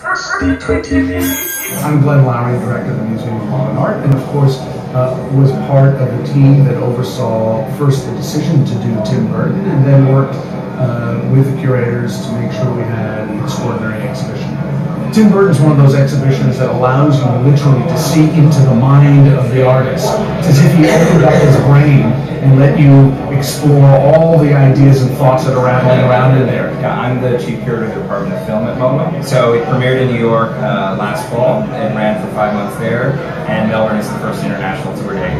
I'm Glenn Lowry, director of the Museum of Modern Art, and of course was part of the team that oversaw first the decision to do Tim Burton, and then worked with the curators to make sure we had an extraordinary exhibition. Tim Burton's one of those exhibitions that allows you literally to see into the mind of the artist. It's as if he opened up his brain and let you explore all the ideas and thoughts that are rattling around in there. Yeah, I'm the chief curator of the Department of Film at MoMA. So it premiered in New York last fall. It ran for 5 months there, and Melbourne is the first international tour date.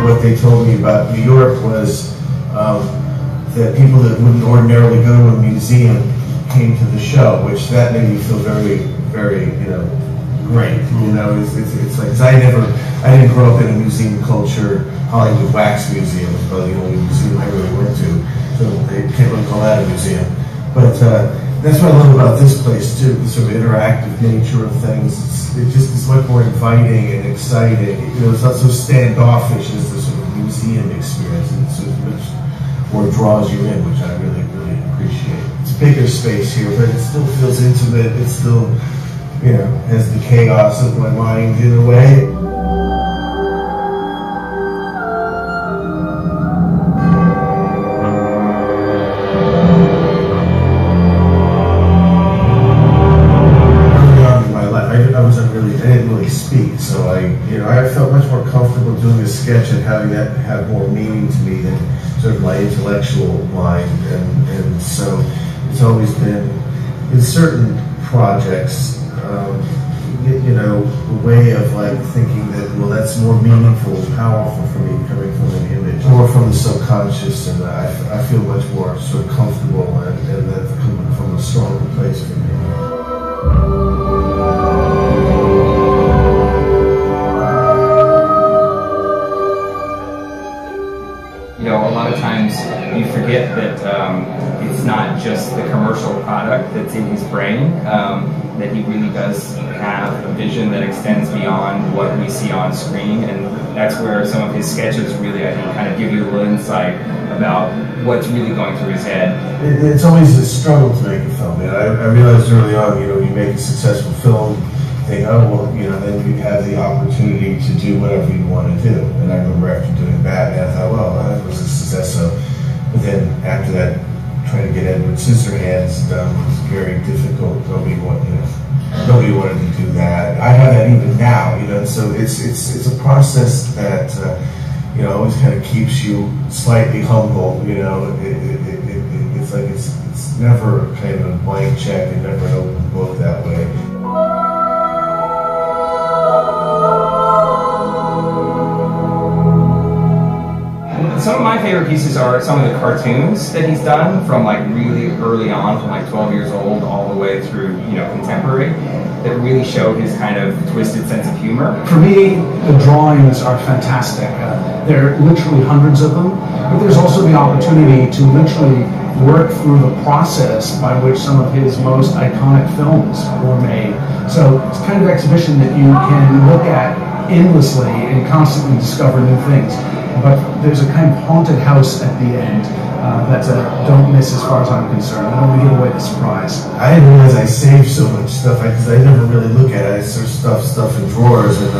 What they told me about New York was that people that wouldn't ordinarily go to a museum came to the show, which that made me feel very, very, great. It's like, 'cause I didn't grow up in a museum culture. Hollywood Wax Museum was probably the only museum I really went to, so they can't really call that a museum. But that's what I love about this place too, the sort of interactive nature of things. It just is much more inviting and exciting. It's not so standoffish as the sort of museum experience. It's sort of much more draws you in, which I really, really appreciate. It's a bigger space here, but it still feels intimate. It still, has the chaos of my mind in a way. I didn't really speak, so I felt much more comfortable doing a sketch and having that have more meaning to me than sort of my intellectual mind, and so it's always been, in certain projects, a way of thinking that, well, that's more meaningful and powerful for me coming from an image or from the subconscious, and I feel much more sort of comfortable and that's coming from a stronger place for me. A lot of times you forget that it's not just the commercial product that's in his brain, that he really does have a vision that extends beyond what we see on screen, and that's where some of his sketches really, I think, kind of give you a little insight about what's really going through his head. It's always a struggle to make a film. I realized early on, you make a successful film, think, oh, well, then you have the opportunity to do whatever you want to do. And I remember after doing Batman, I thought, well, that was a success. But then after that, trying to get Edward Scissorhands done was very difficult. Nobody wanted to do that. I have that even now, so it's a process that, always kind of keeps you slightly humble, it's like it's never kind of a blank check and never an open book that way. Some of my favorite pieces are some of the cartoons that he's done from really early on, from 12 years old all the way through contemporary, that really show his kind of twisted sense of humor. For me, the drawings are fantastic. There are literally hundreds of them, but there's also the opportunity to literally work through the process by which some of his most iconic films were made. So it's kind of exhibition that you can look at endlessly and constantly discover new things. But there's a kind of haunted house at the end that's a don't miss as far as I'm concerned. I don't want to give away the surprise. I didn't realize I saved so much stuff because I never really look at it. I sort of stuff in drawers, and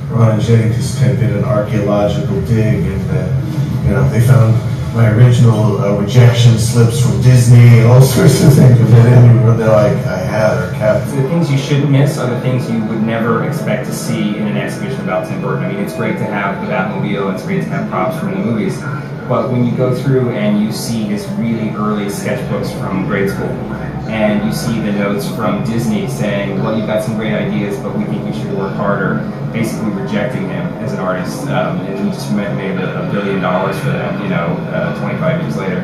Ron and Jenny just kind of did an archaeological dig, and they found my original rejection slips from Disney and all sorts of things that I didn't even know I had or kept. The things you shouldn't miss are the things you would never expect to see in an exhibition about Tim Burton. I mean, it's great to have the Batmobile, it's great to have props from the movies, but when you go through and you see his really early sketchbooks from grade school, and you see the notes from Disney saying, well, you've got some great ideas, but we think you should work harder, basically rejecting him as an artist, and he just made $1 billion for them, 25 years later.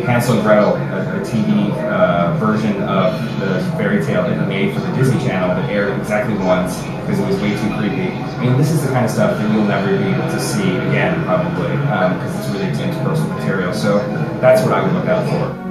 Hansel and Gretel, a TV version of the fairy tale that he made for the Disney Channel that aired exactly once because it was way too creepy. I mean, this is the kind of stuff that you'll never be able to see again, probably, because it's really intense personal material. So that's what I would look out for.